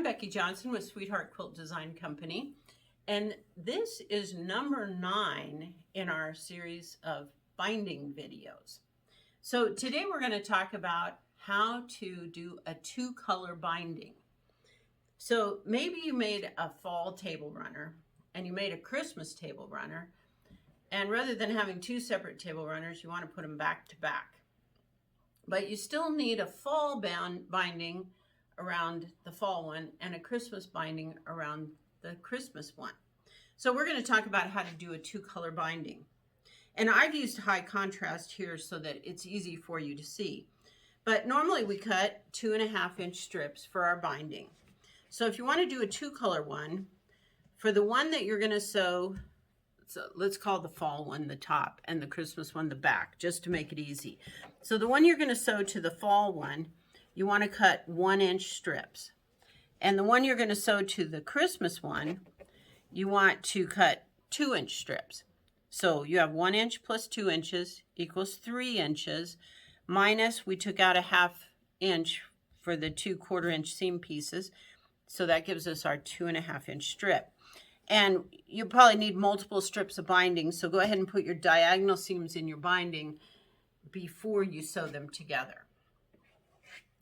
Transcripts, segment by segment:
Becky Johnson with Sweetheart Quilt Design Company, and this is number 9 in our series of binding videos. So today we're going to talk about how to do a 2-color binding. So maybe you made a fall table runner and you made a Christmas table runner, and rather than having 2 separate table runners, you want to put them back to back. But you still need a fall binding around the fall one and a Christmas binding around the Christmas one. So we're going to talk about how to do a 2-color binding. And I've used high contrast here so that it's easy for you to see. But normally we cut 2.5-inch strips for our binding. So if you want to do a 2-color one, for the one that you're going to sew, so let's call the fall one the top and the Christmas one the back, just to make it easy. So the one you're going to sew to the fall one, you want to cut 1-inch strips. And the one you're going to sew to the Christmas one, you want to cut 2-inch strips. So you have 1 inch plus 2 inches equals 3 inches, minus we took out a 1/2 inch for the 2 1/4-inch seam pieces. So that gives us our 2.5-inch strip. And you probably need multiple strips of binding, so go ahead and put your diagonal seams in your binding before you sew them together.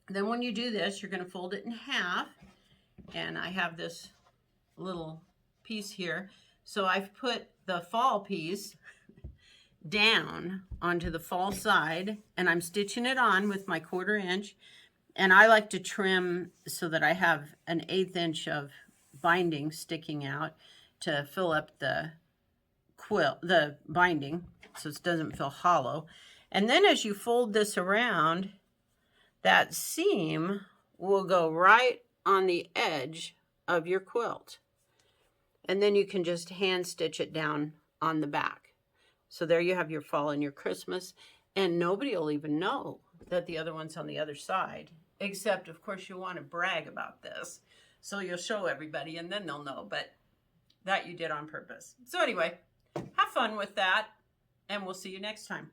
Then when you do this, you're going to fold it in half, and I have this little piece here. So I've put the fall piece down onto the fall side, and I'm stitching it on with my 1/4 inch, and I like to trim so that I have an 1/8 inch of binding sticking out to fill up the binding so it doesn't feel hollow. And then as you fold this around, that seam will go right on the edge of your quilt. And then you can just hand stitch it down on the back. So there you have your fall and your Christmas, and nobody will even know that the other one's on the other side, except of course you'll want to brag about this. So you'll show everybody and then they'll know, but that you did on purpose. So anyway, have fun with that, and we'll see you next time.